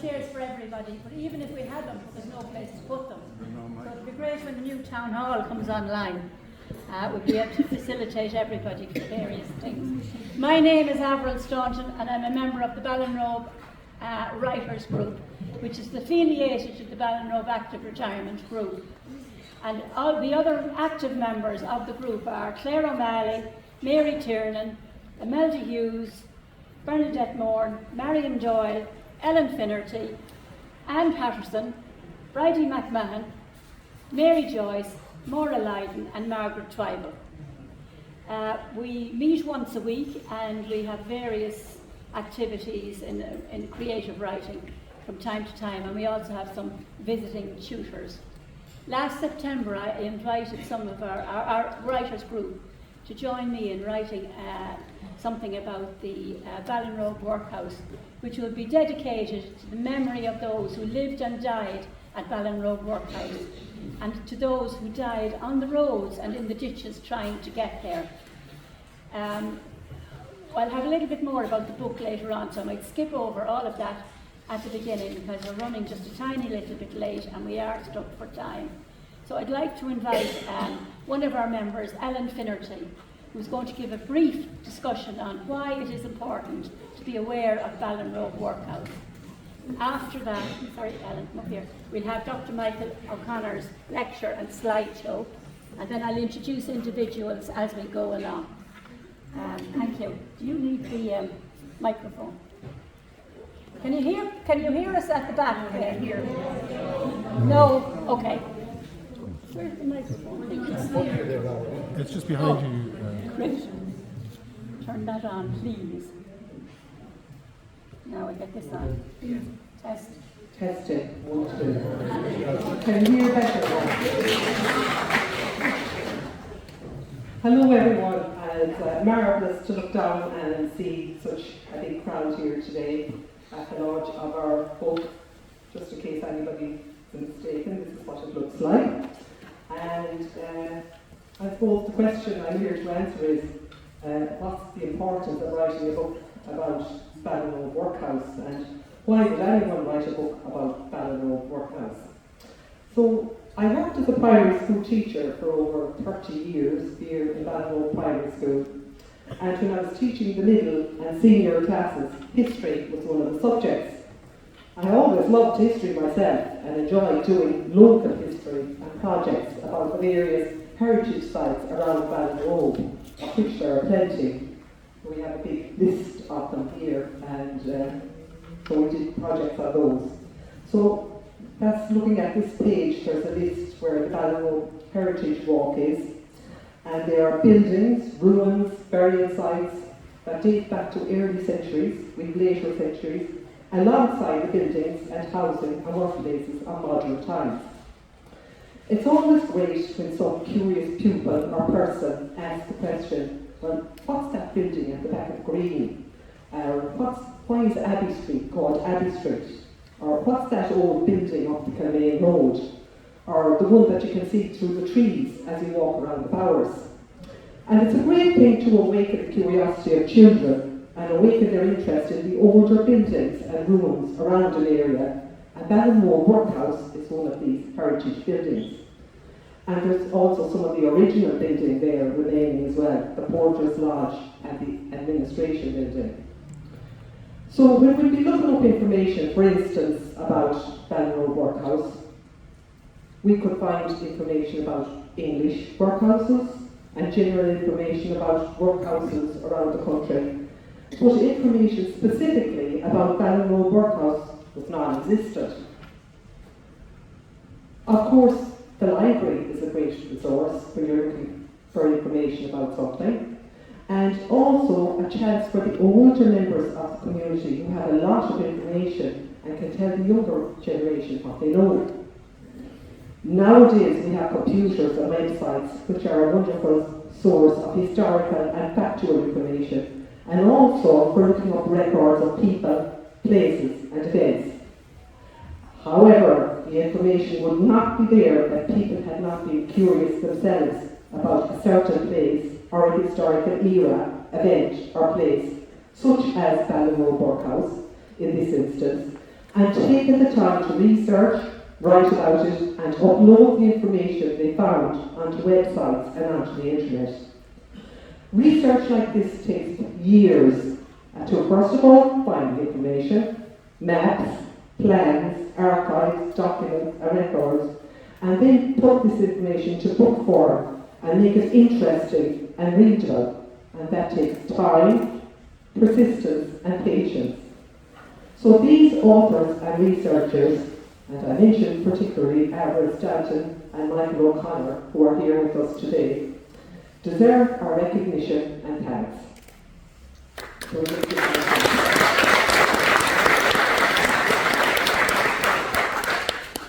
chairs for everybody, but even if we had them, there's no place to put them. So it'd be great when the new town hall comes online. We'd be able to facilitate everybody for various things. My name is Avril Staunton, and I'm a member of the Ballinrobe Writers Group, which is affiliated to the Ballinrobe Active Retirement Group. And all the other active members of the group are Claire O'Malley, Mary Tiernan, Imelda Hughes, Bernadette Moore, Marion Doyle, Ellen Finnerty, Anne Patterson, Bridie McMahon, Mary Joyce, Maura Lydon and Margaret Twyble. We meet once a week and we have various activities in creative writing from time to time, and we also have some visiting tutors. Last September I invited some of our writers group to join me in writing something about the Ballinrobe Workhouse, which will be dedicated to the memory of those who lived and died at Ballinrobe Workhouse, and to those who died on the roads and in the ditches trying to get there. I'll have a little bit more about the book later on, so I might skip over all of that at the beginning because we're running just a tiny little bit late and we are stuck for time. So I'd like to invite one of our members, Ellen Finnerty, who's going to give a brief discussion on why it is important to be aware of Ballinrobe Workhouse. After that, sorry Ellen, come up here, we'll have Dr. Michael O'Connor's lecture and slideshow, and then I'll introduce individuals as we go along. Thank you. Do you need the microphone? Can you hear us at the back there? Here. No? Okay. Where's the microphone? It's just behind you. Great. Turn that on, please. Now I get this on. Test. Testing. 1, 2. Can you hear better now? Hello everyone. It's marvellous to look down and see such a big crowd here today at the launch of our book. Just in case anybody is mistaken, this is what it looks like. And I suppose the question I'm here to answer is, what's the importance of writing a book about Ballinrobe Workhouse, and why did anyone write a book about Ballinrobe Workhouse? So I worked as a primary school teacher for over 30 years here in Ballinrobe Primary School, and when I was teaching the middle and senior classes, history was one of the subjects. I always loved history myself and enjoyed doing local history and projects about the various heritage sites around Ballinrobe, of which there are plenty. We have a big list of them here, and so we did projects on those. So that's looking at this page. There's a list where the Ballinrobe Heritage Walk is, and there are buildings, ruins, burial sites that date back to early centuries with later centuries, alongside the buildings and housing and workplaces of modern times. It's always great when some curious pupil or person asks the question, well, what's that building at the back of Green? Or why is Abbey Street called Abbey Street? Or what's that old building up the Kilmaine Road? Or the one that you can see through the trees as you walk around the Bowers. And it's a great thing to awaken the curiosity of children and awaken their interest in the older buildings and ruins around an area. And Ballinrobe Workhouse is one of these heritage buildings. And there's also some of the original building there remaining as well, the Porter's Lodge and the Administration Building. So when we'd be looking up information, for instance, about Ballinrobe Workhouse, we could find information about English workhouses and general information about workhouses around the country. But information specifically about Ballinrobe Workhouse was non-existent. Of course, the library is a great resource when you're looking for information about something, and also a chance for the older members of the community who have a lot of information and can tell the younger generation what they know. Nowadays we have computers and websites which are a wonderful source of historical and factual information, and also for looking up records of people, places and events. However, the information would not be there if people had not been curious themselves about a certain place or a historical era, event or place, such as Ballinrobe Workhouse in this instance, and taken the time to research, write about it, and upload the information they found onto websites and onto the internet. Research like this takes years to first of all find the information, maps, plans, archives, documents, and records, and then put this information to book form and make it interesting and readable. And that takes time, persistence, and patience. So these authors and researchers, and I mentioned particularly Avril Staunton and Michael O'Connor, who are here with us today, deserve our recognition and thanks.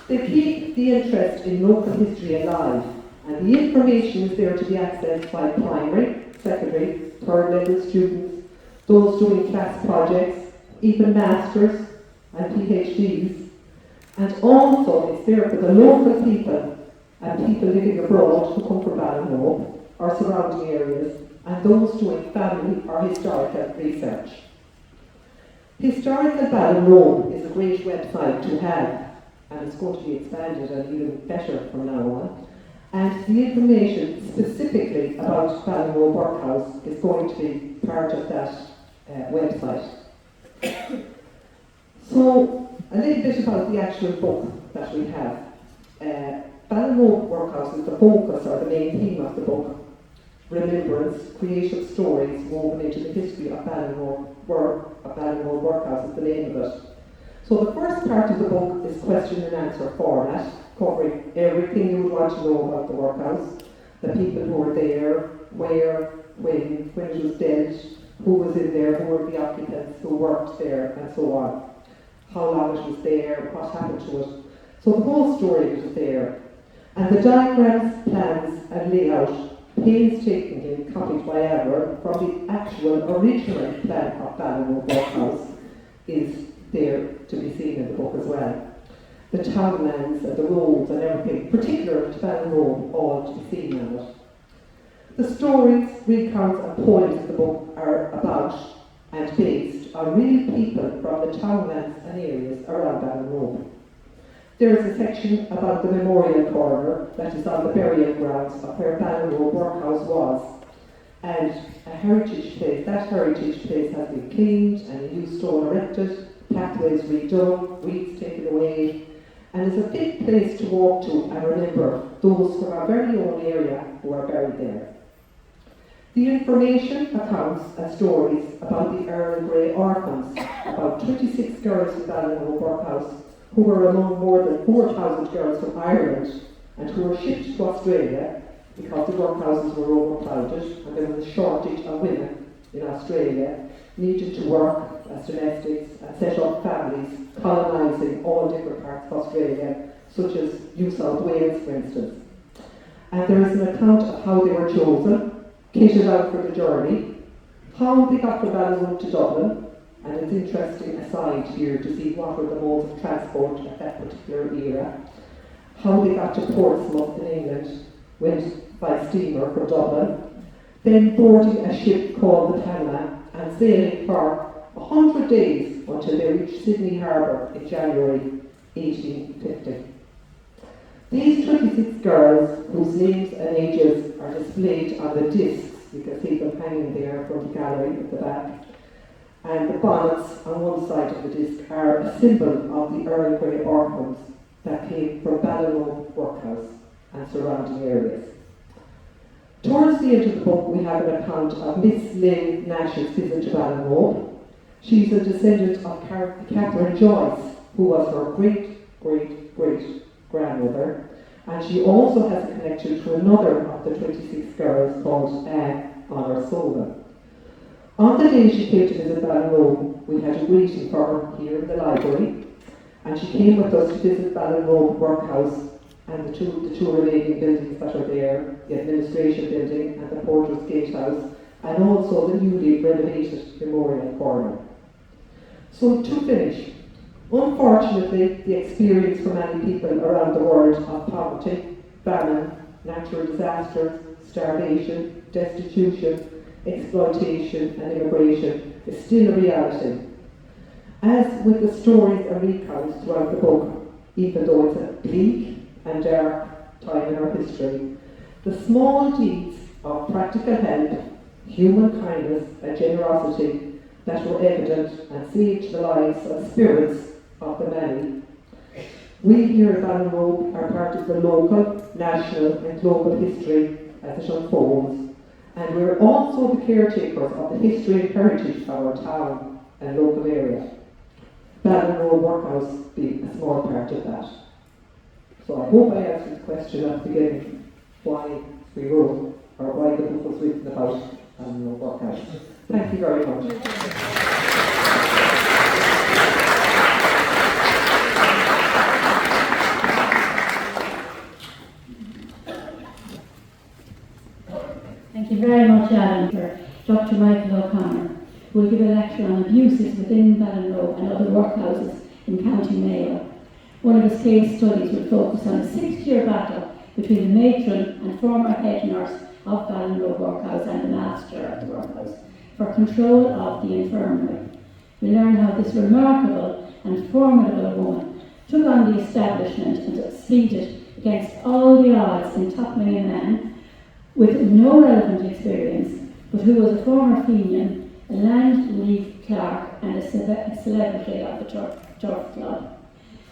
They keep the interest in local history alive, and the information is there to be accessed by primary, secondary, third level students, those doing class projects, even masters and PhDs, and also it's there for the local people and people living abroad who come from Ballinrobe or surrounding areas, and those doing family or historical research. Historical Ballinrobe is a great website to have, and it's going to be expanded and even better from now on. And the information specifically about Ballinrobe Workhouse is going to be part of that website. So, a little bit about the actual book that we have. Ballinrobe Workhouse is the focus or the main theme of the book. Remembrance, creative stories woven into the history of Ballinrobe Workhouse is the name of it. So the first part of the book is question and answer format, covering everything you would want to know about the workhouse, the people who were there, where, when it was built, who was in there, who were the occupants, who worked there, and so on. How long it was there, what happened to it. So the whole story is there. And the diagrams, plans, and layout painstakingly copied by Avril from the actual original plan of Ballinrobe Workhouse is there to be seen in the book as well. The townlands and the roads and everything, particular to Ballinrobe, all to be seen in it. The stories, recounts and poems in the book are about and based on real people from the townlands and areas around Ballinrobe. There is a section about the memorial corner that is on the burial grounds of where Ballinrobe Workhouse was, and a heritage place. That heritage place has been cleaned and a new stone erected, pathways redone, weeds taken away, and is a fit place to walk to and remember those from our very own area who are buried there. The information, accounts and stories about the Earl Grey orphans, about 26 girls in Ballinrobe Workhouse who were among more than 4,000 girls from Ireland and who were shipped to Australia because the workhouses were overcrowded and there was a shortage of women in Australia, needed to work as domestics and set up families, colonising all different parts of Australia, such as New South Wales, for instance. And there is an account of how they were chosen, kitted out for the journey, how they got from Ballinrobe to Dublin, and it's interesting aside here to see what were the modes of transport at that particular era, how they got to Portsmouth in England, went by steamer from Dublin, then boarding a ship called the Panama and sailing for 100 days until they reached Sydney Harbour in January 1850. These 26 girls, whose names and ages are displayed on the discs, you can see them hanging there from the gallery at the back, and the bonnets on one side of the disc are a symbol of the Earl Grey orphans that came from Ballinrobe Workhouse and surrounding areas. Towards the end of the book we have an account of Miss Lynn Nash's visit to Ballinrobe. She's a descendant of Catherine Joyce, who was her great-great-great-grandmother, and she also has a connection to another of the 26 girls called Anne Honor Sullivan. On the day she came to visit Ballinrobe, we had a greeting for her here in the library, and she came with us to visit Ballinrobe Workhouse and the two remaining buildings that are there, the administration building and the Porter's Gatehouse, and also the newly renovated Memorial Corner. So to finish, unfortunately the experience for many people around the world of poverty, famine, natural disasters, starvation, destitution, exploitation and immigration is still a reality. As with the stories and recounts throughout the book, even though it's a bleak and dark time in our history, the small deeds of practical help, human kindness and generosity that were evident and saved the lives and spirits of the many. We here at Ballinrobe are part of the local, national and global history as it unfolds, and we're also the caretakers of the history and heritage of our town and local area. Ballinrobe Workhouse being a small part of that. So I hope I answered the question at the beginning, why we wrote, or why the book was written about Ballinrobe Workhouse. Thank you very much. Thank you very much, Alan, for Dr. Michael O'Connor, who will give a lecture on abuses within Ballinrobe and other workhouses in County Mayo. One of his case studies will focus on a 6-year battle between the matron and former head nurse of Ballinrobe Workhouse and the master of the workhouse for control of the infirmary. We learn how this remarkable and formidable woman took on the establishment and succeeded against all the odds in toppling a man with no relevant experience, but who was a former Fenian, a land league clerk and a celebrity of the Turf Club.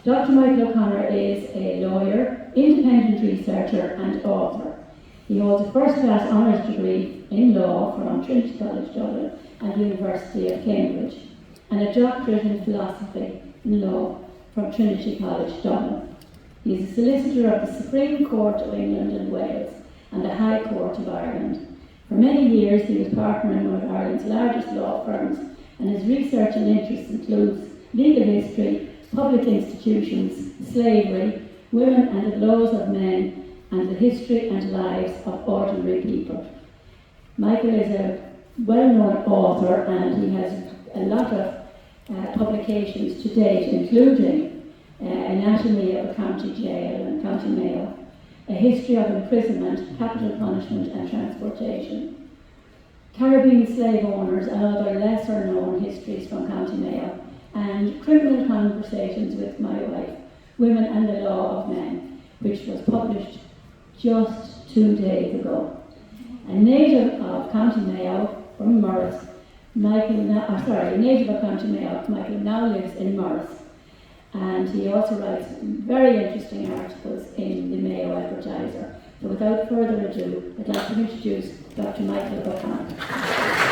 Dr. Michael O'Connor is a lawyer, independent researcher and author. He holds a first-class honours degree in law from Trinity College Dublin and the University of Cambridge, and a doctorate in philosophy in law from Trinity College Dublin. He is a solicitor of the Supreme Court of England and Wales and the High Court of Ireland. For many years he was partner in one of Ireland's largest law firms, and his research and interests includes legal history, public institutions, slavery, women and the laws of men, and the history and lives of ordinary people. Michael is a well-known author, and he has a lot of publications to date, including Anatomy of a County Jail and County Mayo, A History of Imprisonment, Capital Punishment and Transportation, Caribbean Slave Owners and Other Lesser-Known Histories from County Mayo, and Criminal Conversations with My Wife, Women and the Law of Men, which was published just 2 days ago. A native of County Mayo from Morris, Michael now lives in Morris, and he also writes very interesting articles in the Mayo Advertiser. So without further ado, I'd like to introduce Dr. Michael O'Connor.